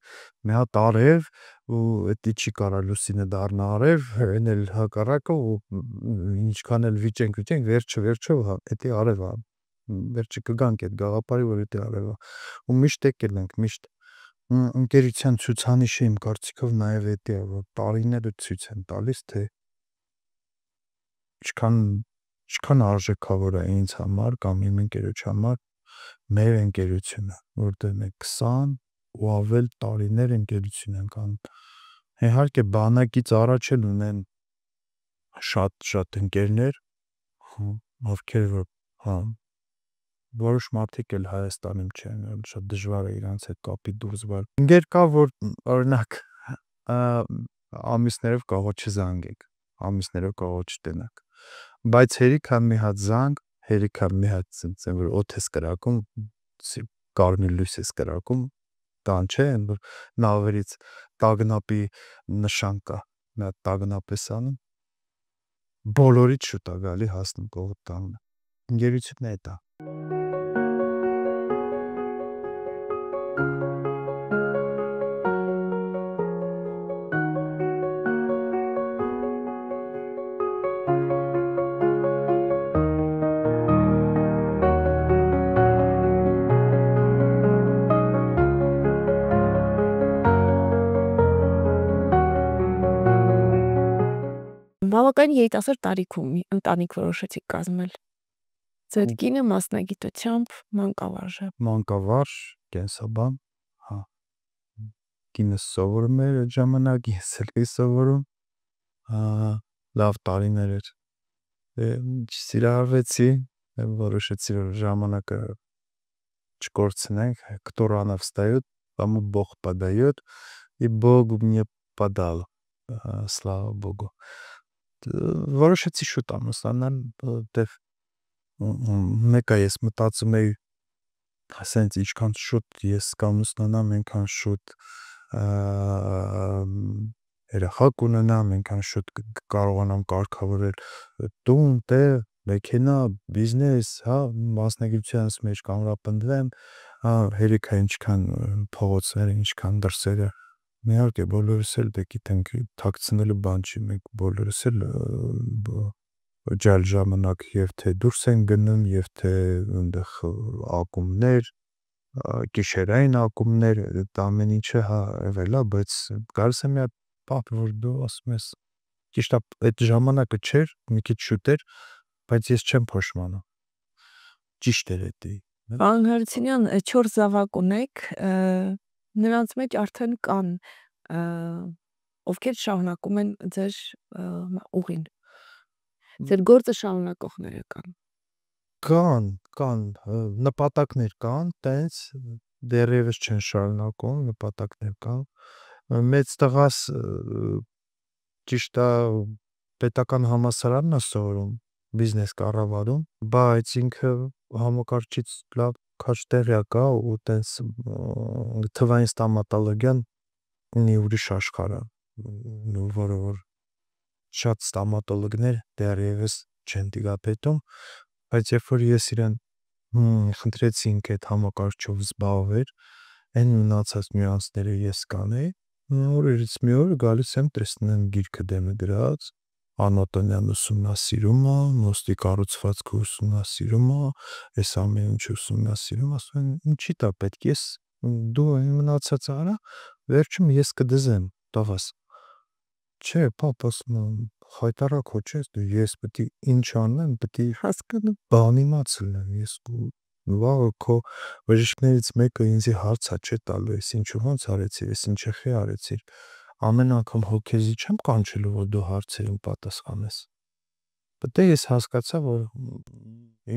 մի հատ արև ու դա չի կարա լուսինը դառնա արև այն էլ հակառակը ու ինչքան էլ վիճենք վերջը դա արև է վերջը կգանք այդ գաղափարի որ դա արև է ու միշտ եկել ենք միշտ ընկերության ցուցանիշը իմ կարծիքով նաև էդի է, որ տարիները ցույց են տալիս, թե ինչքան արժեքավոր է ինձ համար կամ իմ ընկերոջ համար մեր ընկերությունը, որտեղ մենք 20 ու ավել տարիներ ընկերություն ենք անում։ Իհարկե բանակից առաջ էլ ունեն շատ ընկերներ, ովքեր որ որոշ մարդիկ էլ Հայաստանում չեն, շատ դժվար է իրանց հետ կապի դուրս գալ։ Ընկեր կա, որ օրինակ ամիսներով կարող չզանգեք, ամիսներով կարող չտնեք, բայց հերիք մի հատ զանգ, հերիք մի հատ ցնցեմ, որ օդ ես կրակում, կարմիր լույս ես կրակում, տան չէ, որ նավերից տագնապի նշան կա, նա տագնապ ես անում, բոլորից շուտ է գալի հասնում կողոտ տանը։ Ընկերությունն է դա։ Բավական երիտասարդ տարիքում ընտանիք որոշեցիք կազմել։ Ձեր կինը մասնագիտությամբ մանկավարժ է։ Մանկավարժ, կենսաբան, հա։ Կինս սովորում էր այդ ժամանակ, ես էլ էի սովորում, լավ տարիներ էր։ Սիրահարվեցի, որոշեցի, որ ժամանակը չկորցնենք, кто рано встает, тому Бог подает, и Бог мне подал, слава Богу։ Որոշեցի շուտ ամուսնանալ, որովհետև մեկը ես մտածում էի, ասենց ինչքան շուտ ես կամուսնանամ, այնքան շուտ երեխա կունենամ, այնքան շուտ կարողանամ կարգավորել տուն, տեղ, մեքենա, բիզնես, հա, մասնագիտությանս մեջ կանրապնդվեմ, հերիք է ինչքան փողոցներ, ինչքան դրսերը։ Իհարկե բոլորս էլ դե գիտենք թաքցնելու բան չի, մենք բոլորս էլ ջալ ժամանակ եւ թե դուրս են գնում եւ թե այնտեղ ակումբներ, գիշերային ակումբներ, դա ամեն ինչը հա եղել է, բայց գալիս է մի հատ պահ, որ դու ասում ես ճիշտ է, այդ ժամանակը չէր, մի քիչ շուտ էր, բայց ես չեմ փոշմանում։ Ճիշտ էր դա։ Պարոն Հարությունյան, 4 զավակ ունեք, նրանց մեջ արդեն կան ովքեր շարունակում են ձեր ուղին։ Ձեր գործը շարունակողները կան։ Կան, նպատակներ կան, տենց դեռևս չեն շարունակում, նպատակներ կան։ Մեծ տղաս ճիշտ է պետական համալսարանն է սովորում, բիզնես կառավարում, բայց ինքը համակարգչից լավ քաչ տեղյակ է ու տենց թվային ստոմատոլոգիան ունի ուրիշ աշխարհ է, որը որ շատ ստոմատոլոգներ դեռևս չեն տիրապետում, բայց երբ որ ես իրեն խնդրեցի ինքը այդ համակարգչով զբաղվեր, այն մնացած նյուանսները ես կանեի, օրերից մի օր գալիս եմ տեսնում գիրքը դեմը դրած, անատոմիան ուսումնասիրում է, մոստի կառուցվածքը ուսումնասիրում է, այս ամեն ինչը ուսումնասիրում, ասում են ինչի՞ դա պետք է, դու մնացածը արա, վերջում ես կդզեմ, տղաս։ Չէ, պապ, ասում եմ, խայտարակ հո չես դու, ես պետք է ինչ անեմ, պետք է հասկանամ, բանիմաց լինեմ, ես վաղը քո բժիշկներից մեկը ինձի հարց է չէ տալու, ես ինչու ոնց արեցիր, ես ինչեխի արեցիր, ամեն անգամ հոգեզի չեմ կանչելու, որ դու հարցերին պատասխանես։ Պետք է ես հասկացա, որ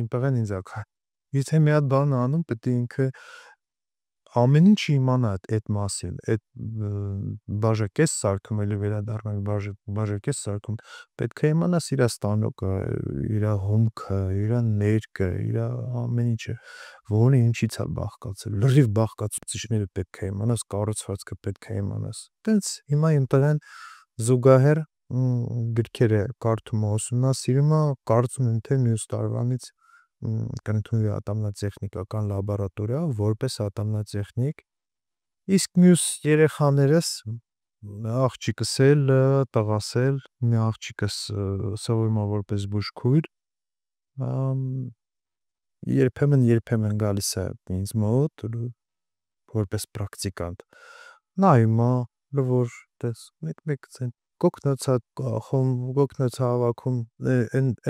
իմ տղեն ինձ ակա։ Եթե մի հատ բան անում, պետք է ինքը ամեն ինչ իմանա այդ մասին, այդ բաժակես սարքում էլի վերադառնալ բաժակես սարքում, պետք է իմանաս իր ստանոկը, իր հումքը, իր ներկը, իր ամեն ինչը, որը ինչից է բաղկացել, լրիվ բաղկացուցիչները պետք է իմանաս, կառուցվածքը պետք է իմանաս։ Տենց հիմա իմ տղեն զուգահեռ գրքեր է կարդում, ուսումնասիրում է, կարծում եմ թե մյուս տարվանից կընդունվի ատամնատեխնիկական լաբորատորիա, որպես ատամնատեխնիկ, իսկ մյուս երեխաներս աղջիկս էլ, տղաս էլ, մի աղջիկս սովորում է որպես բուժքույր, երբեմն գալիս է ինձ մոտ, որպես պրակտիկանտ։ Նայում է, որ դες մեկ ցեն գոկնոցա խոմ գոկնոցա հավաքում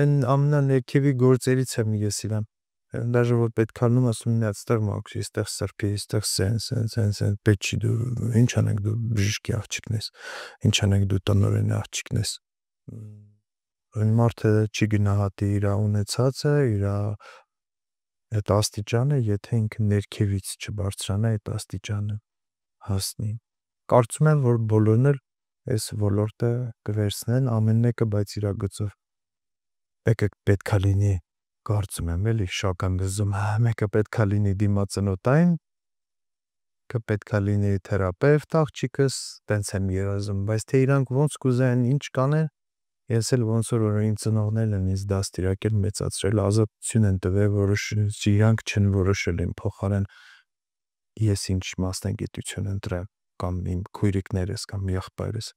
այն ամենաներքևի գործերից եմ ես իրան даже вот պետք է անում ասում նա այստեղ մաքրի, այստեղ սրբի, այստեղ սեն պետք չի դու ինչ անենք դու բժշկի աղջիկն ես, ինչ անենք դու տնօրենի աղջիկն ես։ Այն մարդը չի գնահատի իր ունեցածը, իր այդ աստիճանը, եթե ինքը ներքևից չբարձրանա այդ աստիճանը հասնի։ Կարծում եմ, որ բոլորն էլ այս ոլորտը կվերցնեն ամեն մեկը, բայց իր գծով։ Մեկը պետք է լինի, կարծում եմ էլի շական դզում, մեկը պետք է լինի դիմացնոտային, կը պետք է լինի թերապևտ աղջիկս, տենց եմ երազում, բայց թե իրանք ոնց կուզեն, ինչ կանեն, ես էլ ոնց որ իմ ծնողներն են ինձ դաստիարակել, մեծացրել, ազատություն են տվել, իրանք չեն որոշել իմ փոխարեն ես ինչ մասնագիտություն ընտրեմ կամ իմ քույրիկներս կամ եղբայրս։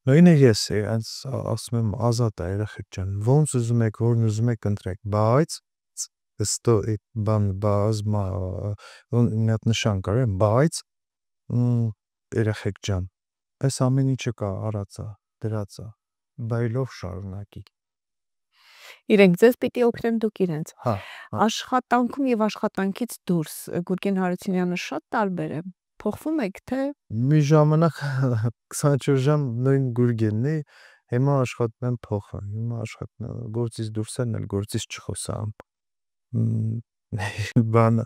Նույնը ես ասում եմ ազատ է երեխեք ջան, ոնց ուզում եք, որն ուզում եք ընտրեք, բայց ստո այդ բան բազմա մի հատ նշան կար, բայց երեխեք ջան, այս ամեն ինչը կա արածա, դրածա, բայլով շարունակի։ Իրենք ձեզ պիտի օգնեն դուք իրենց։ Աշխատանքում եւ աշխատանքից դուրս Գուրգեն Հարությունյանը շատ տարբեր է։ Փոխվում եք թե մի ժամանակ 24 ժամ նույն Գուրգենն է, հիմա աշխատում եմ փոխան, հիմա աշխատում եմ գործից դուրս են, գործից չխոսամ։ Բան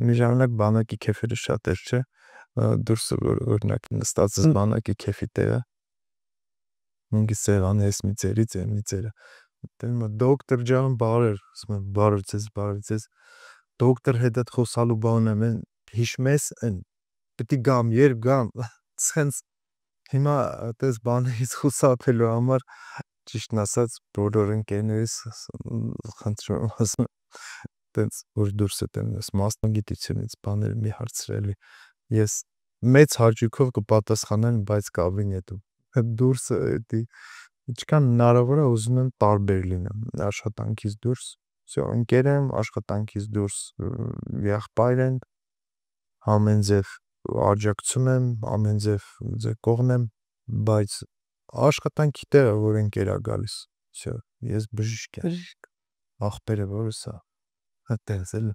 մի ժամանակ բանակի քեֆերը շատ էր, չէ՞։ Դուրս օրինակ նստած ես բանակի քեֆի տեղը։ Ինքը սեղան էս միցերը։ Դեմ դոկտոր ջան բարեր, ասում եմ բարեցես։ Դոկտոր հետ այդ խոսալու բանը մեն հիշում ես պետք է գամ, երբ գամ, ցենց հիմա այդպես բաներից խուսափելու համար ճիշտն ասած բոլոր ընկերներիս խնդրում ասում տենց որ դուրս եմ ես մասնագիտությունից բաներ մի հարցրելի ես մեծ հաճույքով կպատասխանեմ բայց կաբինետում դուրս էդի ինչքան հնարավոր է ուզում եմ տարբեր լինեմ աշխատանքից դուրս всё ընկեր եմ աշխատանքից դուրս եղբայր են ամեն ձև աջակցում եմ ամեն ձև կողմ եմ բայց աշխատանքի տեղը որ ընկերա գալիս всё ես բժիշկ եմ ախպերը որս է այդտեղս էլ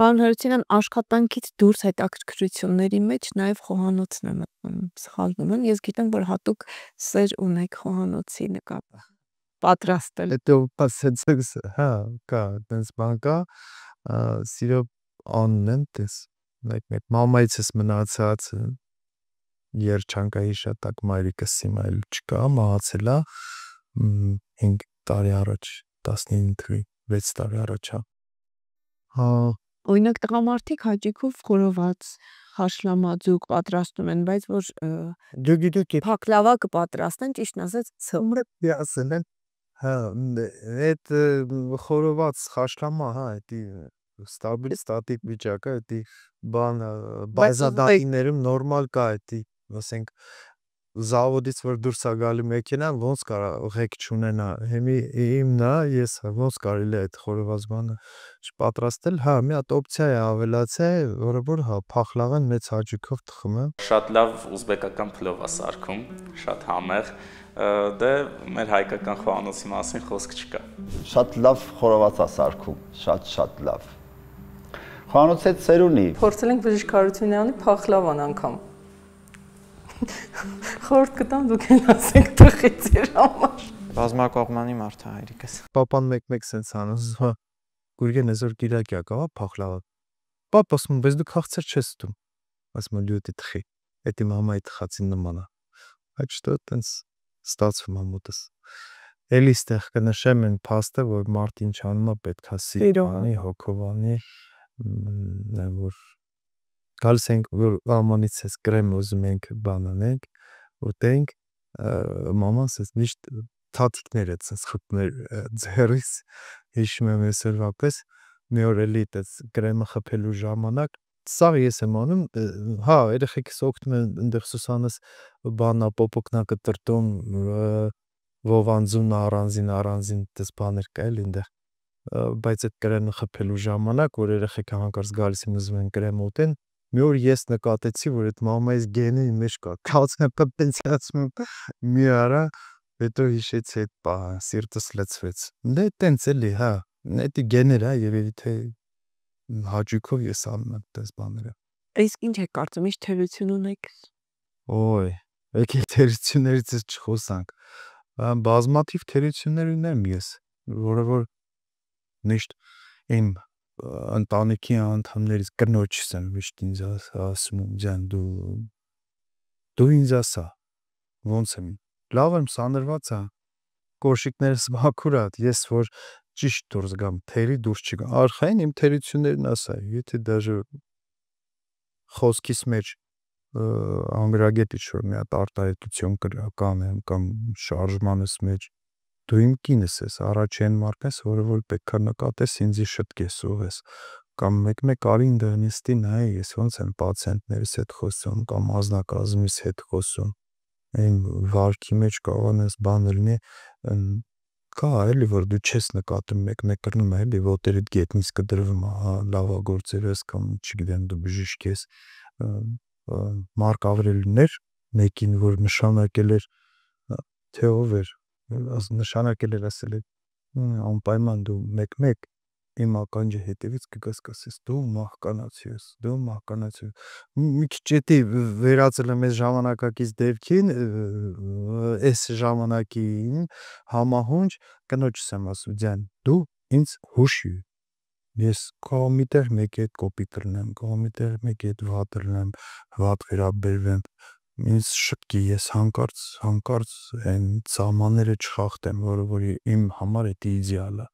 Պարոն Հարությունյան աշխատանքից դուրս հետաքրքրությունների մեջ նաև խոհանոցն է մտնում սխալվում եմ ես գիտեմ որ հատուկ սեր ունեք խոհանոցի նկատմամբ պատրաստել Հետո ասեցիք հա կա այդպես բան կա սիրո անն եմ տես մեկ մամայիցս մնացած երջանկայի շատակ մայրիկս հիմա էլ չկա մահացել է 5 տարի առաջ 19 թվի 6 տարի առաջ հա Օրինակ տղամարդիկ հաճիկով խորոված խաշլամաձուկ պատրաստում են, բայց որ դու գիտեք փակլավա կպատրաստեն, ճիշտն ասած, ծմրը դիասեն են, հա, այդ խորոված խաշլամա, հա, էդի ստատիկ վիճակը, էդի բան բայզադայիներում նորմալ կա, էդի, ասենք, զավոդից որ դուրս է գալի մեքենան, ոնց կարա ղեկ չունենա, հիմի իմն է, ես ոնց կարելի է այդ խորոված բանը չպատրաստել, հա, մի հատ օպցիա է ավելացել, որը որ հա փախլավան մեծ հաճույքով թխում եմ։ Շատ լավ ուզբեկական փլով է սարքում, շատ համեղ, դե մեր հայկական խոհանոցի մասին խոսք չկա։ Շատ լավ խորոված է սարքում, շատ լավ։ Խոհանոցի հետ սեր ունի։ Փորձել ենք բժիշկ Հարությունյանի փախլավան անգամ։ Խորտ կտամ դուք են ասեք տխից իր համար։ Բազմակողմանի մարդ է հայրիկս։ Պապան մեկ սենց անում, Գուրգեն այսօր կիրակյա կա, փախլավա։ Պապ ասում, բայց դու քաղցր չես ուտում։ Ասում եմ լյութի թխի։ Էդի մամայի թխածին նման է։ Այդ что տենց ստացվում է մոտս։ Էլի ստեղ կնշեմ այն փաստը, որ մարդ ինչ անում է պետք է սիրանի, հոգովանի, որ գալիս ենք որ ամանից էս կրեմ ուզում ենք բան անենք, ուտենք, մաման ասես միշտ թաթիկներ էս խփներ ձեռից, հիշում եմ այսօրվա պես, մի օր էլի այդպես կրեմը խփելու ժամանակ, սա ես եմ անում, հա, երեխեքս օգնում են այնտեղ Սուսանս բանա պոպոկնա կտրտում, Վովանձուն առանձին այդպես բաներ կա էլ այնտեղ, բայց այդ կրեմը խփելու ժամանակ, որ երեխեքը հանկարծ գալիս են ուզում են կրեմ ուտեն, մի օր ես նկատեցի, որ այդ մամայիս գենի մեջ կա, կացնեմ պենսիացում մի արա, հետո հիշեցի այդ պահը, սիրտս լցվեց, դե տենց էլի, հա, դա գեներ է, երևի թե հաճույքով ես անում եմ այդպես բաները։ Իսկ ինչ եք կարծում, ինչ թերություն ունեք։ Ոյ, եկեք թերություններից չխոսանք։ Բազմաթիվ թերություններ ունեմ ես, որը որ միշտ իմ ընտանիքի անդամներից կնոջս եմ միշտ ինձ ասում, ջան, դու ինձ ասա, ոնց եմ, լավ եմ, սանրված է, կոշիկներս մաքուր է, ես որ ճիշտ դուրս գամ, թերի դուրս չգամ, արխային իմ թերություններն ասա, եթե դաժե խոսքիս մեջ անգրագետ ինչ-որ մի հատ արտահայտություն կանեմ կամ շարժմանս մեջ դու իմ կինս ես, առաջին մարդն ես, որը որ պետք է նկատես, ինձի շտկես ուղես, կամ մեկ արի ինձ նստի նայ, ես ոնց եմ պացիենտներիս հետ խոսում, կամ անձնակազմիս հետ խոսում, այն վարքի մեջ կարող ես բան լինի, կա էլի, որ դու չես նկատում, մեկ կրնում է էլի, ոտերդ գետնից կդրվում, լավագործեր ես, կամ չգիտեմ, դու բժիշկ ես, Մարկ Ավրելիներ, մեկին, որ նշանակել էր, թե ով էր, նշանակել էր ասել է, անպայման դու մեկ իմ ականջի հետևից կգաս կասես, դու մահկանացի ես, մի քիչ էտի վերածել եմ այս ժամանակակից դեպքին, այս ժամանակին համահունչ կնոջս եմ ասում, ջան, դու ինձ հուշի, ես կարող միտեղ մեկի հետ կոպիտ լինեմ, կարող միտեղ մեկի հետ վատ լինեմ, վատ վերաբերվեմ, ինձ շտկի, ես հանկարծ այն սահմանները չխախտեմ, որ իմ համար դա իդեալ է,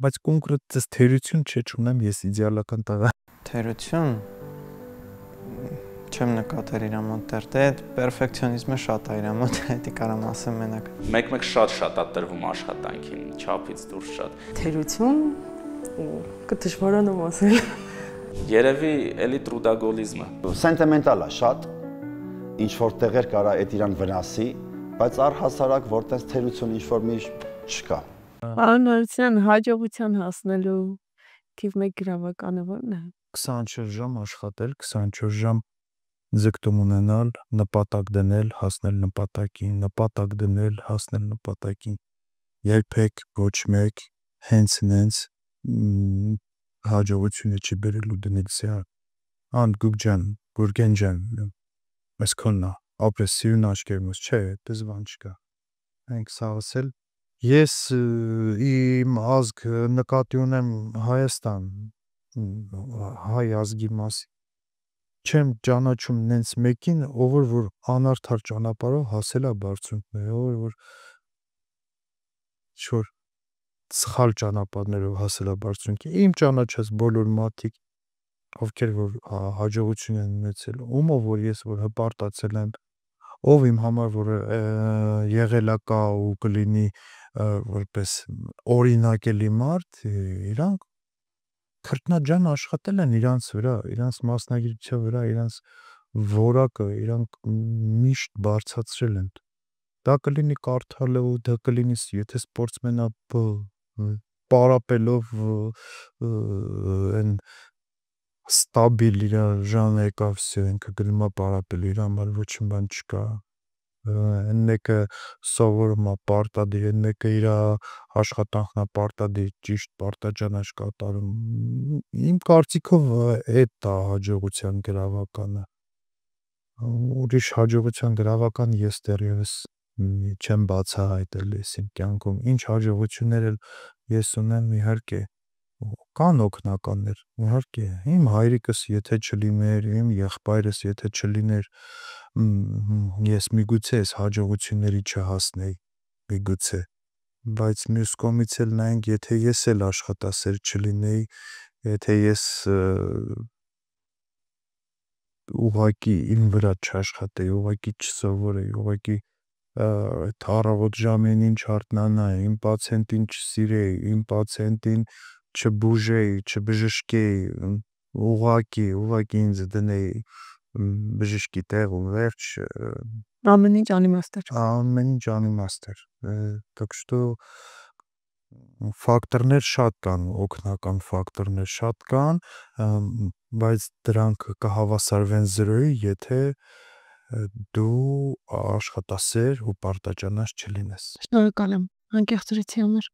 բայց կոնկրետ թերություն չունեմ, ես իդեալական տղա։ Թերություն չեմ նկատել իր մոտ դեռ, դե պերֆեկցիոնիզմը շատ է իր մոտ, դա կարամ ասեմ մենակ։ Մեկ շատ է տրվում աշխատանքին, չափից դուրս շատ։ Թերություն կդժվարանամ ասել։ Երևի էլի տրուդագոլիզմը։ Սենտիմենտալ է շատ, ինչ որ տեղեր կարա այդ իրան վնասի, բայց առհասարակ որտես թերություն ինչ որ մի չկա։ Պարոն հաջողության հասնելու թիվ 1 գրավականը ո՞րն է։ 24 ժամ աշխատել, 24 ժամ ձգտում ունենալ, նպատակ դնել, հասնել նպատակին, նպատակ դնել, հասնել նպատակին։ Երբեք ոչ մեկ հենց հաջողությունը չբերելու դնել սա։ Գուգ ջան, Գուրգեն ջան, այս քոնն է, ապրես սիրուն աչքերմս, չէ, այդպես բան չկա։ Մենք սա ասել Ես իմ ազգ նկատի ունեմ Հայաստան, հայ ազգի մասին, չեմ ճանաչում նենց մեկին, ով որ անարդար ճանապարհով հասել է բարձունքներ, ով որ շոր սխալ ճանապարհներով հասել է բարձունքի, իմ ճանաչած բոլոր մարդիկ, ովքեր որ հաջողություն են ունեցել, ումով որ ես որ հպարտացել եմ, ով իմ համար որ եղել է կա ու կլինի որպես օրինակելի մարդ, իրանք քրտնաջան աշխատել են իրանց վրա, իրանց մասնագիտության վրա, իրանց որակը, իրանք միշտ բարձրացրել են։ Դա կլինի կարդալով, դա կլինի, եթե սպորտսմենա պարապելով այն ստաբիլ իր ժան եկավ, всё, ինքը գնում է պարապել, իր համար ոչ մի բան չկա։ Այն մեկը սովորում է պարտադիր, այն մեկը իր աշխատանքն է պարտադիր, ճիշտ պարտաճանաչ կատարում։ Իմ կարծիքով այդ է հաջողության գրավականը։ Ուրիշ հաջողության գրավական ես դեռևս չեմ բացահայտել ես իմ կյանքում։ Ինչ հաջողություններ էլ ես ունեմ, իհարկե, կան օգնականներ, իհարկե, իմ հայրիկս եթե չլիներ, իմ եղբայրս եթե չլիներ, ես միգուցե այս հաջողությունների չհասնեի, միգուցե, բայց մյուս կողմից էլ նայենք, եթե ես էլ աշխատասեր չլինեի, եթե ես ուղղակի իմ վրա չաշխատեի, ուղղակի չսովորեի, ուղղակի այդ առավոտ ժամին չարթնանայի, իմ պացիենտին չսիրեի, իմ պացիենտին չբուժեի, չբժշկեի, ուղղակի ինձ դնեի բժշկի տեղում, վերջ Ամեն ինչ անիմաստ էր։ Ամեն ինչ անիմաստ էր։ Так что ֆակտորներ շատ կան, օգնական ֆակտորներ շատ կան, բայց դրանք կհավասարվեն 0-ի, եթե դու աշխատասեր ու պարտաճանաչ չլինես։ Շնորհակալ եմ անկեղծրության համար։